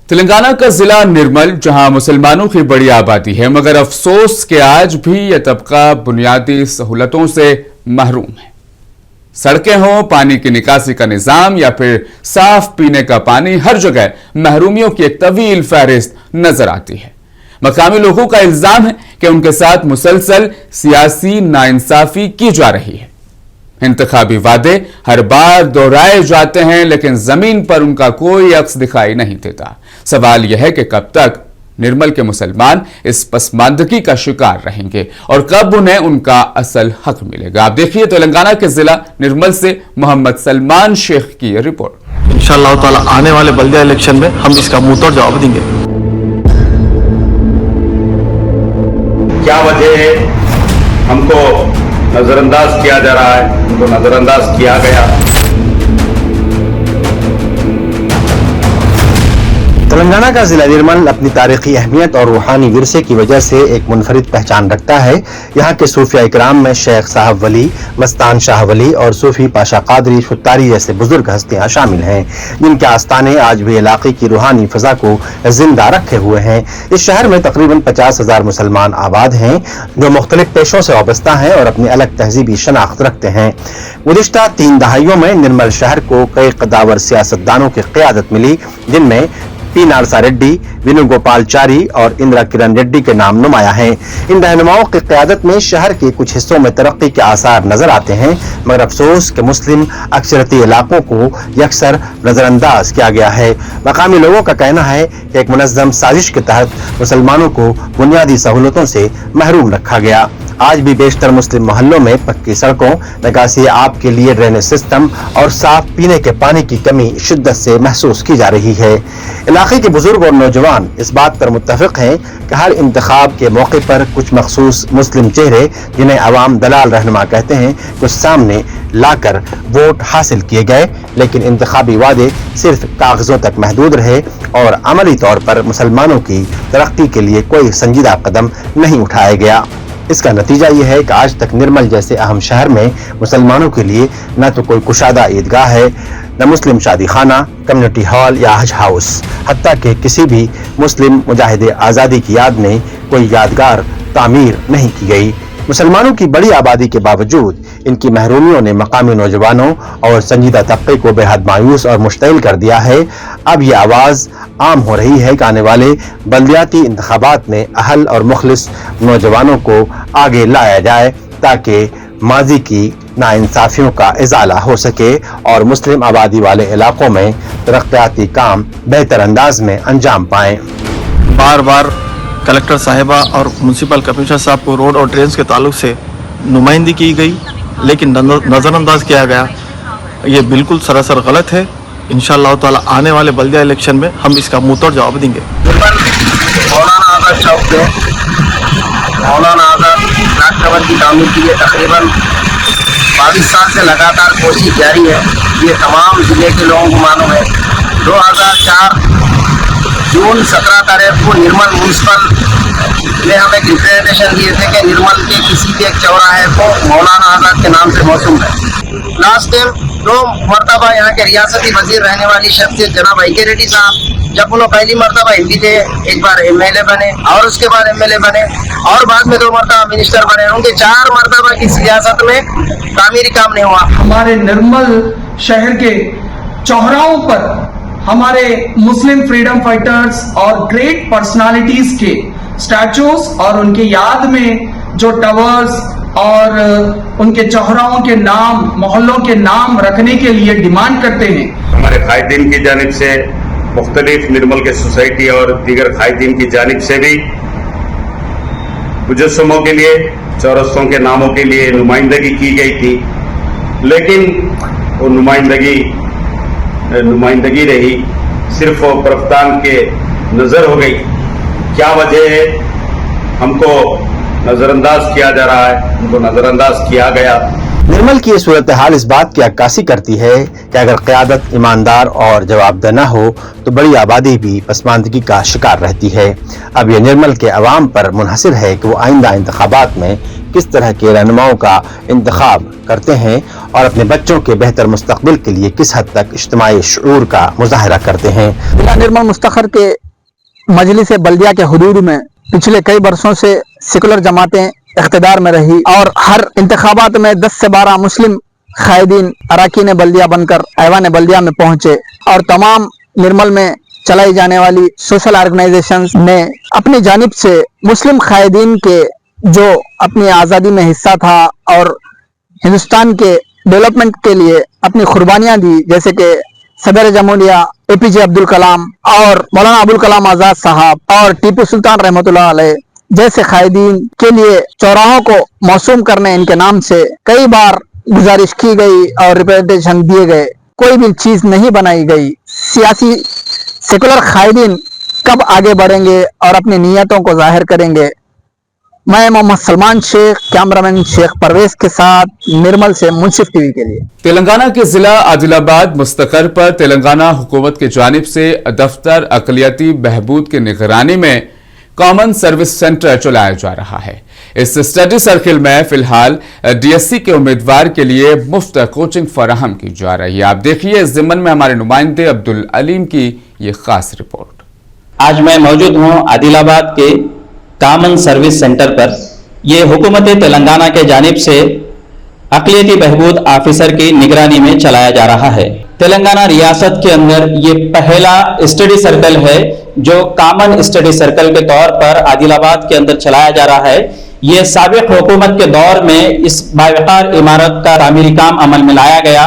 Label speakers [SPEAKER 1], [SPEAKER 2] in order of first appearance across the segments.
[SPEAKER 1] تلنگانہ کا ضلع نرمل جہاں مسلمانوں کی بڑی آبادی ہے مگر افسوس کہ آج بھی یہ طبقہ بنیادی سہولتوں سے محروم ہے۔ سڑکیں ہوں، پانی کی نکاسی کا نظام یا پھر صاف پینے کا پانی، ہر جگہ محرومیوں کی ایک طویل فہرست نظر آتی ہے۔ مقامی لوگوں کا الزام ہے کہ ان کے ساتھ مسلسل سیاسی ناانصافی کی جا رہی ہے۔ انتخابی وعدے ہر بار دہرائے جاتے ہیں لیکن زمین پر ان کا کوئی عکس دکھائی نہیں دیتا۔ سوال یہ ہے کہ کب تک نرمل کے مسلمان اس پسماندگی کا شکار رہیں گے اور کب انہیں ان کا اصل حق ملے گا۔ آپ دیکھیے تلنگانہ کے ضلع نرمل سے محمد سلمان شیخ کی یہ رپورٹ۔
[SPEAKER 2] انشاءاللہ تعالی آنے والے بلدیہ الیکشن میں ہم اس کا منہ توڑ جواب دیں گے۔
[SPEAKER 3] کیا وجہ ہے ہم کو نظر انداز کیا جا رہا ہے، ان کو نظر انداز کیا گیا؟
[SPEAKER 4] تلنگانہ کا ضلع نرمل اپنی تاریخی اہمیت اور روحانی ورثے کی وجہ سے ایک منفرد پہچان رکھتا ہے۔ یہاں کے صوفیہ اکرام میں شیخ صاحب ولی، مستان شاہ ولی اور صوفی پاشا قادری شتاری جیسے بزرگ ہستیاں شامل ہیں، جن کے آستانے آج بھی علاقے کی روحانی فضا کو زندہ رکھے ہوئے ہیں۔ اس شہر میں تقریباً 50,000 مسلمان آباد ہیں جو مختلف پیشوں سے وابستہ ہیں اور اپنی الگ تہذیبی شناخت رکھتے ہیں۔ گزشتہ 3 دہائیوں میں نرمل شہر کو کئی قداور سیاستدانوں کی قیادت ملی، جن میں پی نارسا ریڈی، وینو گوپال چاری اور اندرا کرن ریڈی کے نام نمایاں ہیں۔ ان رہنماؤں کی قیادت میں شہر کے کچھ حصوں میں ترقی کے آثار نظر آتے ہیں مگر افسوس کہ مسلم اکثریتی علاقوں کو یکسر نظر انداز کیا گیا ہے۔ مقامی لوگوں کا کہنا ہے کہ ایک منظم سازش کے تحت مسلمانوں کو بنیادی سہولتوں سے محروم رکھا گیا۔ آج بھی بیشتر مسلم محلوں میں پکی سڑکوں، نکاسی آب کے لیے ڈرینیج سسٹم اور صاف پینے کے پانی کی کمی شدت سے محسوس کی جا رہی ہے۔ علاقے کے بزرگ اور نوجوان اس بات پر متفق ہیں کہ ہر انتخاب کے موقع پر کچھ مخصوص مسلم چہرے، جنہیں عوام دلال رہنما کہتے ہیں، کچھ سامنے لا کر ووٹ حاصل کیے گئے، لیکن انتخابی وعدے صرف کاغذوں تک محدود رہے اور عملی طور پر مسلمانوں کی ترقی کے لیے کوئی سنجیدہ قدم نہیں اٹھایا گیا۔ اس کا نتیجہ یہ ہے کہ آج تک نرمل جیسے اہم شہر میں مسلمانوں کے لیے نہ تو کوئی کشادہ عیدگاہ ہے، نہ مسلم شادی خانہ، کمیونٹی ہال یا حج ہاؤس، حتیٰ کہ کسی بھی مسلم مجاہد آزادی کی یاد میں کوئی یادگار تعمیر نہیں کی گئی۔ مسلمانوں کی بڑی آبادی کے باوجود ان کی محرومیوں نے مقامی نوجوانوں اور سنجیدہ طبقے کو بے حد مایوس اور مشتعل کر دیا ہے۔ اب یہ آواز عام ہو رہی ہے کہ آنے والے بلدیاتی انتخابات میں اہل اور مخلص نوجوانوں کو آگے لایا جائے تاکہ ماضی کی ناانصافیوں کا ازالہ ہو سکے اور مسلم آبادی والے علاقوں میں ترقیاتی کام بہتر انداز میں انجام پائیں۔
[SPEAKER 2] بار بار کلکٹر صاحبہ اور میونسپل کمشنر صاحب کو روڈ اور ڈرینز کے تعلق سے نمائندگی کی گئی لیکن نظر انداز کیا گیا۔ یہ بالکل سراسر غلط ہے۔ انشاءاللہ تعالی آنے والے بلدیہ الیکشن میں ہم اس کا منہ توڑ جواب دیں گے۔
[SPEAKER 3] مولانا آزاد چوک سے مولانا آزاد کلاک ٹاور کی تعمیر کی تقریباً 22 سال سے لگاتار کوشش جاری ہے۔ یہ تمام ضلع کے لوگوں کو معلوم ہے۔ 2004 جون 17 تاریخ کو نرمل میونسپل نے ہمیں ریپریزنٹیشن دیے تھے کہ نرمل کے کسی بھی ایک چوراہے کو مولانا آزاد کے نام سے موسوم ہے۔ لاسٹ ٹائم 2 مرتبہ یہاں کے ریاستی وزیر رہنے والی شخصیت جناب اے کے ریڈی صاحب، جب انہوں پہلی مرتبہ ایم پی تھے، ایک بار ایم ایل اے بنے اور اس کے بعد ایم ایل اے بنے اور بعد میں 2 مرتبہ منسٹر بنے، ان کے 4 مرتبہ کی سیاست میں تعمیری کام نہیں ہوا۔
[SPEAKER 5] ہمارے نرمل شہر کے چوراہوں پر ہمارے مسلم فریڈم فائٹرز اور گریٹ پرسنالٹیز کے سٹیچوز اور ان کی یاد میں جو ٹاورز اور ان کے چوراہوں کے نام، محلوں کے نام رکھنے کے لیے ڈیمانڈ کرتے ہیں۔
[SPEAKER 3] ہمارے قائدین کی جانب سے مختلف نرمل کے سوسائٹی اور دیگر قائدین کی جانب سے بھی مجسموں کے لیے، چورستوں کے ناموں کے لیے نمائندگی کی گئی تھی، لیکن وہ نمائندگی رہی، صرف پرفتان کے نظر ہو گئی۔ کیا وجہ ہے ہم کو نظر انداز کیا جا رہا ہے، ان کو نظر انداز کیا گیا؟
[SPEAKER 4] निर्मल की ये सूरत हाल इस बात की अक्कासी करती है कि अगर क़यादत ईमानदार और जवाबदेह न हो तो बड़ी आबादी भी पसमानदगी का शिकार रहती है। अब ये निर्मल के अवाम पर मुनहसर है कि वो आइंदा इंतखाबात में किस तरह के रहनुमाओं का इंतखाब करते हैं और अपने बच्चों के बेहतर मुस्तकबिल के लिए किस हद तक इज्तिमाई शऊर का मुजाहरा करते हैं।
[SPEAKER 6] जिला निर्मल मुस्तखर के मजलिस बल्दिया के हुदूद में पिछले कई वर्षों से सेकुलर जमातें इख्तिदार में रही और हर इंतखाबात में 10 से 12 मुस्लिम कायदीन अरकान बल्दिया बनकर ऐवान बल्दिया में पहुंचे और तमाम निर्मल में चलाई जाने वाली सोशल ऑर्गेनाइजेशंस ने अपनी जानिब से मुस्लिम कायदीन के जो अपनी आज़ादी में हिस्सा था और हिंदुस्तान के डेवलपमेंट के लिए अपनी कुर्बानियां दी, जैसे कि सदर जमहूरिया APJ अब्दुल कलाम और मौलाना अबुल कलाम आज़ाद साहब और टीपू सुल्तान रहमतुल्लाह अलैह जैसे कायदीन के लिए चौराहों को मौसूम करने इनके नाम से कई बार गुजारिश की गई और रिप्रेजेंटेशन दिए गए, कोई भी चीज नहीं बनाई गई। सियासी सेकुलर कायदीन कब आगे बढ़ेंगे और अपनी नीयतों को जाहिर करेंगे। मैं मोहम्मद सलमान शेख, कैमरामैन शेख परवेज के साथ निर्मल से मुंसिफ टीवी के लिए।
[SPEAKER 1] तेलंगाना के जिला आदिलाबाद मुस्तकर पर तेलंगाना हुकूमत की जानिब से दफ्तर अक़लियती बहबूद की निगरानी में कॉमन सर्विस सेंटर चलाया जा रहा है। इस स्टडी सर्किल में फिलहाल DSC के उम्मीदवार के लिए मुफ्त कोचिंग फराहम की जा रही है। आप देखिए इस ज़िम्मन में हमारे नुमाइंदे अब्दुल अलीम की ये खास रिपोर्ट।
[SPEAKER 7] आज मैं मौजूद हूँ आदिलाबाद के कॉमन सर्विस सेंटर पर। ये हुकूमत तेलंगाना के जानिब से अक़लियती बहबूद ऑफिसर की निगरानी में चलाया जा रहा है। तेलंगाना रियासत के अंदर ये पहला स्टडी सर्कल है जो कॉमन स्टडी सर्कल के तौर पर आदिलाबाद के अंदर चलाया जा रहा है। ये साबिक हुकूमत के दौर में इस बावकार इमारत का तामीरी काम अमल में लाया गया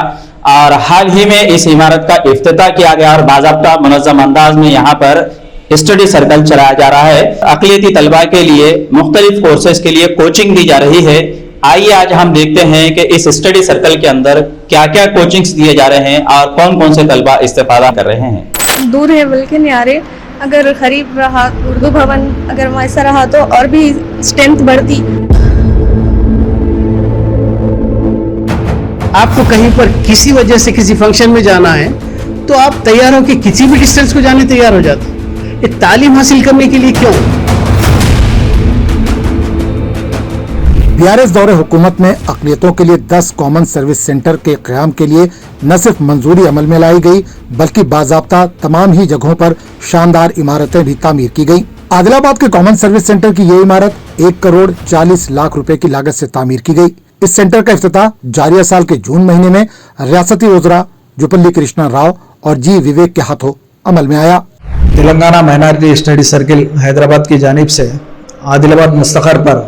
[SPEAKER 7] और हाल ही में इस इमारत का इफ्तिताह किया गया और बाज़ाब्ता मुनज़्ज़म अंदाज में यहाँ पर स्टडी सर्कल चलाया जा रहा है। अक़लियती तलबा के लिए मुख्तलिफ कोर्सेज के लिए कोचिंग दी जा रही है। आइए आज हम देखते हैं कि इस स्टडी सर्कल के अंदर क्या क्या कोचिंग्स दिए जा रहे हैं और कौन कौन से तलबा इस्तेफादा कर रहे हैं।
[SPEAKER 8] दूर है बल्कि नहीं आ रहे, अगर करीब रहा उर्दू भवन अगर वैसा रहा तो और भी स्ट्रेंथ बढ़ती।
[SPEAKER 9] आपको कहीं पर किसी वजह से किसी फंक्शन में जाना है तो आप तैयार हो कि किसी भी डिस्टेंस को जाने तैयार हो जाते। ये तालीम हासिल करने के लिए क्यों?
[SPEAKER 10] BRS दौरे हुकूमत में अक़लियतों के लिए 10 कॉमन सर्विस सेंटर के क़याम के लिए न सिर्फ मंजूरी अमल में लाई गई बल्कि बाज़ाब्ता तमाम ही जगहों पर शानदार इमारतें भी तामीर की गई। आदिलाबाद के कॉमन सर्विस सेंटर की ये इमारत 1 करोड़ 40 लाख रुपए की लागत से तामीर की गई। इस सेंटर का इफ्तिताह जारिया साल के जून महीने में रियासती वज़रा जुपल्ली कृष्णा राव और जी विवेक के हाथों अमल में आया।
[SPEAKER 11] Telangana minority study circle Hyderabad की जानिब से आदिलाबाद मुस्तखर पर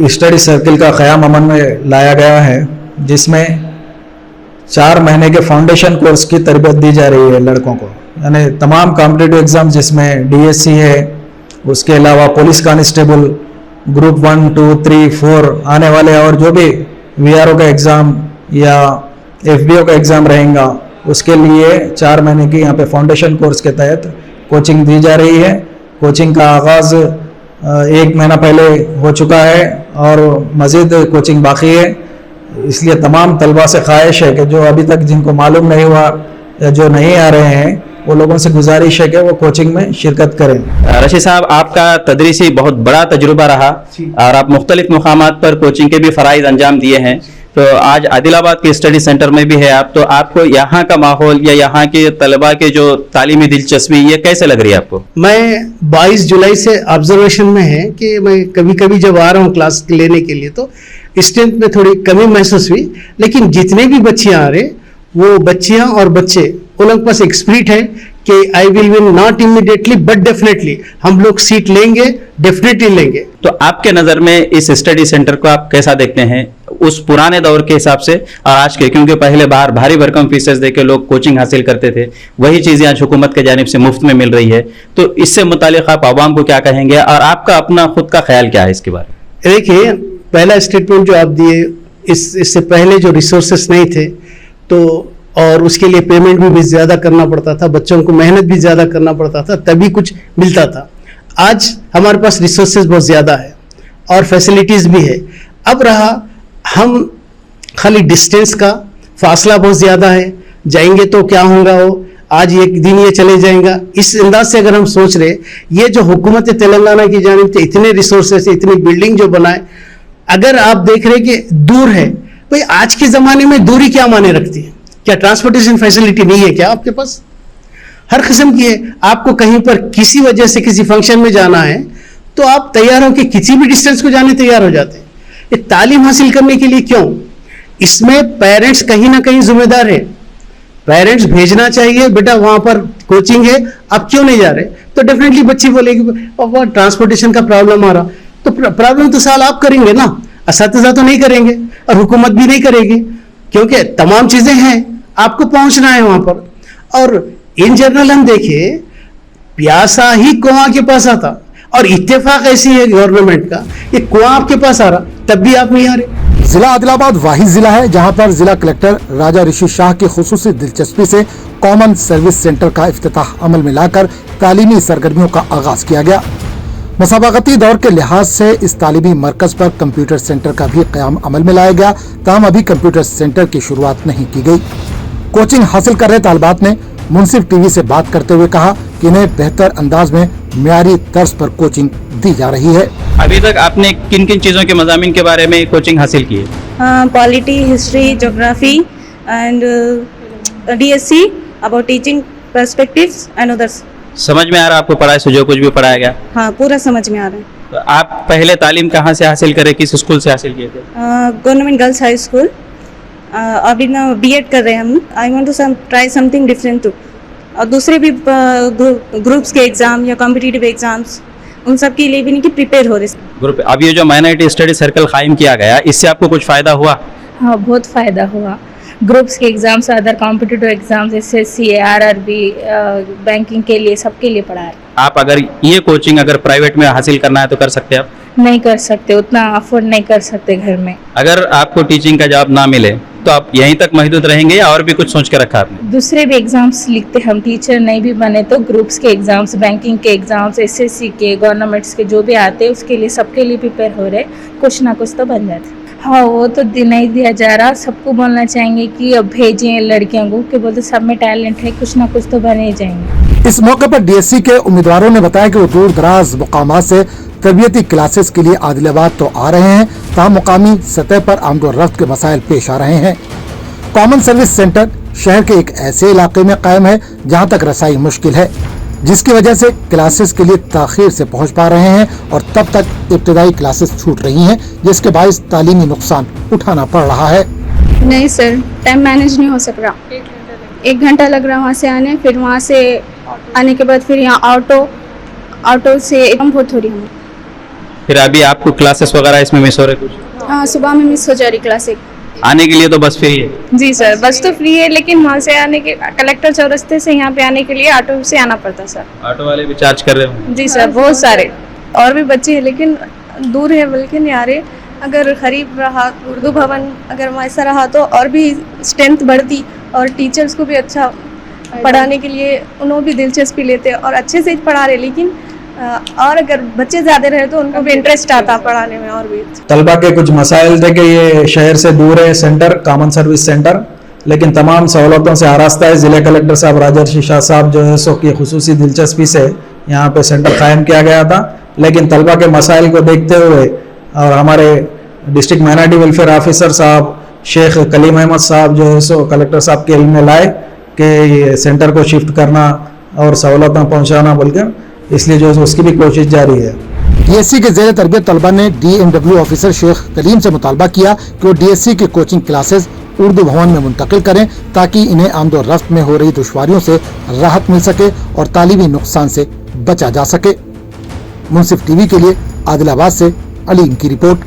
[SPEAKER 11] स्टडी सर्किल का क़याम अमल में लाया गया है, जिसमें 4 महीने के फाउंडेशन कोर्स की तरबियत दी जा रही है लड़कों को। यानी तमाम कॉम्पिटिटिव एग्ज़ाम जिसमें DSC है, उसके अलावा पुलिस कांस्टेबल ग्रुप 1, 2, 3, 4 आने वाले और जो भी VRO का एग्ज़ाम या FBO का एग्ज़ाम रहेगा उसके लिए 4 महीने की यहाँ पे फाउंडेशन कोर्स के तहत कोचिंग दी जा रही है। कोचिंग का आगाज़ 1 महीना पहले हो चुका है और मज़ीद कोचिंग बाकी है। इसलिए तमाम तलबा से ख्वाहिश है कि जो अभी तक जिनको मालूम नहीं हुआ या जो नहीं आ रहे हैं वो लोगों से गुजारिश है कि वो कोचिंग में शिरकत करें।
[SPEAKER 7] रशीद साहब, आपका तदरीसी बहुत बड़ा तजुर्बा रहा और आप मुख्तलिफ मुकामात पर कोचिंग के भी फ़राइज़ अंजाम दिए हैं, तो आज आदिलाबाद के स्टडी सेंटर में भी है आप, तो आपको यहाँ का माहौल या यहाँ के तलबा के जो तालीमी दिलचस्पी ये कैसे लग रही है आपको?
[SPEAKER 9] मैं 22 जुलाई से ऑब्जर्वेशन में है कि मैं कभी कभी जब आ रहा हूँ क्लास लेने के लिए तो स्ट्रेंथ में थोड़ी कमी महसूस हुई, लेकिन जितने भी बच्चियाँ आ रहे वो बच्चियाँ और बच्चे उन लोग पास एक स्पिरिट है कि I will win not immediately but definitely, हम लोग सीट लेंगे, डेफिनेटली लेंगे।
[SPEAKER 7] तो आपके नज़र में इस स्टडी सेंटर को आप कैसा देखते हैं उस पुराने दौर के हिसाब से और आज के? क्योंकि पहले बाहर भारी भरकम फीसेस देके लोग कोचिंग हासिल करते थे, वही चीज़ें आज हुकूमत के जानिब से मुफ्त में मिल रही है, तो इससे मुतालिक आप आवाम को क्या कहेंगे और आपका अपना खुद का ख्याल क्या है इसके बारे में?
[SPEAKER 9] देखिए, पहला स्टेटमेंट जो आप दिए, इससे पहले जो रिसोर्सेस नहीं थे तो और उसके लिए पेमेंट भी ज़्यादा करना पड़ता था, बच्चों को मेहनत भी ज़्यादा करना पड़ता था, तभी कुछ मिलता था। आज हमारे पास रिसोर्सेज बहुत ज़्यादा है और फैसिलिटीज़ भी है। अब रहा हम खाली डिस्टेंस का फासला बहुत ज़्यादा है, जाएंगे तो क्या होगा, वो आज एक दिन ये चले जाएगा, इस अंदाज से अगर हम सोच रहे, ये जो हुकूमत तेलंगाना की जानिब से इतने रिसोर्सेस, इतनी बिल्डिंग जो बनाए, अगर आप देख रहे कि दूर है, भाई आज के ज़माने में दूरी क्या माने रखती है? क्या ट्रांसपोर्टेशन फैसिलिटी नहीं है क्या आपके पास? हर किस्म की है। आपको कहीं पर किसी वजह से किसी फंक्शन में जाना है तो आप तैयार होकर किसी भी डिस्टेंस को जाने तैयार हो जाते हैं। ये तालीम हासिल करने के लिए क्यों? इसमें पेरेंट्स कहीं ना कहीं जिम्मेदार है। पेरेंट्स भेजना चाहिए, बेटा वहां पर कोचिंग है, आप क्यों नहीं जा रहे? तो डेफिनेटली बच्ची बोलेगी पापा ट्रांसपोर्टेशन का प्रॉब्लम आ रहा, तो प्रॉब्लम तो साल आप करेंगे ना, असातिज़ा तो नहीं करेंगे और हुकूमत भी नहीं करेगी, क्योंकि तमाम चीजें हैं, आपको पहुंचना है वहां पर। और इन जनरल हम देखिए, प्यासा ही कुआं के पास आता, और इत्तेफाक ऐसी है गवर्नमेंट का, ये कुआं आपके पास आ रहा, तब भी आप नहीं आ रहे।
[SPEAKER 10] जिला आदिलाबाद वाहिद जिला है जहां पर जिला कलेक्टर राजा ऋषि शाह की खुसूसी दिलचस्पी से कॉमन सर्विस सेंटर का इफ्तिताह अमल में लाकर तालीमी सरगर्मियों का आगाज किया गया। मुसाबकती दौर के लिहाज से इस तालीमी मरकज पर कंप्यूटर सेंटर का भी क़याम अमल में लाया गया, ताहम अभी कंप्यूटर सेंटर की शुरुआत नहीं की गई। कोचिंग हासिल कर रहे तालिबात ने मुंसिफ टीवी से बात करते हुए कहा कि इन्हें बेहतर अंदाज में मियारी तर्ज पर कोचिंग दी जा रही है।
[SPEAKER 7] अभी तक आपने किन किन चीज़ों के मज़ामीन के बारे में कोचिंग हासिल की है?
[SPEAKER 8] Polity, history, geography and DSc about teaching perspectives and others.
[SPEAKER 7] समझ में आ रहा आपको पढ़ाई से जो कुछ भी पढ़ाया गया?
[SPEAKER 8] हाँ, पूरा समझ में आ रहा है।
[SPEAKER 7] तो आप पहले तालीम कहाँ से हासिल करे, किस स्कूल से हासिल किए थे?
[SPEAKER 8] Government girls high school. अभी ना B.Ed कर रहे हैं हम। I want to try something different too. और दूसरे भी ग्रुप्स के एग्जाम या कॉम्पिटिटिव एग्जाम्स, उन सब के लिए भी नहीं कि प्रिपेयर हो रहे
[SPEAKER 7] ग्रुप। अब ये जो माइनॉरिटी स्टडी सर्कल कायम किया गया, इससे आपको कुछ फ़ायदा हुआ?
[SPEAKER 12] हाँ, बहुत फ़ायदा हुआ। ग्रुप्स के exams, other competitive exams, SSC, RRB, banking के लिए, सबके लिए पढ़ा रहे।
[SPEAKER 7] आप अगर ये कोचिंग अगर प्राइवेट में हासिल करना है तो कर सकते हैं आप?
[SPEAKER 12] नहीं कर सकते, उतना अफोर्ड नहीं कर सकते घर में।
[SPEAKER 7] अगर आपको टीचिंग का जॉब ना मिले तो आप यहीं तक महदूद रहेंगे या और भी कुछ सोच के रखा आपने?
[SPEAKER 12] दूसरे भी एग्जाम्स लिखते, हम टीचर नहीं भी बने तो ग्रुप्स के एग्जाम्स, बैंकिंग के एग्जाम्स, SSC के, गवर्नमेंट्स के जो भी आते हैं उसके लिए, सबके लिए प्रिपेयर हो रहे, कुछ ना कुछ तो बन जाते। हाँ, वो तो नहीं दिया जा रहा। सबको बोलना चाहेंगे कि अब भेजें लड़कियों को, कि बोलते सब में टैलेंट है, कुछ ना कुछ तो बने जाएंगे।
[SPEAKER 10] इस मौके पर DSC के उम्मीदवारों ने बताया कि वो दूर दराज मुकामात से तरबियती क्लासेस के लिए आदिलाबाद तो आ रहे हैं, ताहम मुकामी सतह पर आमदोरफ्त के मसाइल पेश आ रहे हैं। कॉमन सर्विस सेंटर शहर के एक ऐसे इलाके में कायम है जहां तक रसाई मुश्किल है, जिसकी वजह से क्लासेस के लिए ताखीर से पहुंच पा रहे हैं और तब तक इब्तदाई क्लासेस छूट रही हैं, जिसके बायस तालीमी नुकसान उठाना पड़ रहा है।
[SPEAKER 8] नहीं सर, टाइम मैनेज नहीं हो सक रहा। 1 घंटा लग रहा वहाँ से आने, फिर वहाँ से आने के बाद फिर यहाँ ऑटो से एकदम बहुत हो रही हूँ।
[SPEAKER 7] फिर अभी आपको क्लासेस वगैरह इसमें मिस हो रहे कुछ?
[SPEAKER 8] हाँ, सुबह में मिस हो जा रही क्लासेस।
[SPEAKER 7] आने के लिए तो बस फ्री है?
[SPEAKER 8] जी सर, बस तो फ्री है, लेकिन वहाँ से आने के कलेक्टर चौरस्ते से यहाँ पे आने के लिए ऑटो से आना पड़ता सर।
[SPEAKER 7] ऑटो वाले भी चार्ज कर रहे हो?
[SPEAKER 8] जी सर, बहुत सारे और भी बच्चे हैं, लेकिन दूर है, बल्कि नहीं आ रहे। अगर करीब रहा उर्दू भवन, अगर वैसा रहा तो और भी स्ट्रेंथ बढ़ती और टीचर्स को भी अच्छा पढ़ाने के लिए उन्होंने भी दिलचस्पी लेते और अच्छे से पढ़ा रहे। लेकिन और अगर बच्चे ज़्यादा रहे तो उनको भी इंटरेस्ट आता पढ़ाने में और भी।
[SPEAKER 11] तलबा के कुछ मसाइल थे कि ये शहर से दूर है सेंटर, कॉमन सर्विस सेंटर, लेकिन तमाम सहूलतों से आरास्ता है। ज़िला कलेक्टर साहब राजा ऋषि शाह साहब जो है सो की खुसूसी दिलचस्पी से यहाँ पे सेंटर कायम किया गया था, लेकिन तलबा के मसाइल को देखते हुए और हमारे डिस्ट्रिक्ट माइनॉरिटी वेलफेयर ऑफिसर साहब शेख कलीम अहमद साहब जो है सो कलेक्टर साहब के इल्म में लाए कि सेंटर को शिफ्ट करना और सहूलतें पहुँचाना बोलकर, इसलिए जो है उसकी भी कोशिश जारी है।
[SPEAKER 10] DSC के ज़ेरे तरबियत तलबा ने DMW ऑफिसर शेख कलीम से मुतालबा किया कि वो DSC के कोचिंग क्लासेस उर्दू भवन में मुंतकिल करें ताकि इन्हें आमदोरफ्त में हो रही दुश्वारियों से राहत मिल सके और तालीमी नुकसान से बचा जा सके। मुंसिफ टीवी के लिए आदिलाबाद से अलीम की रिपोर्ट।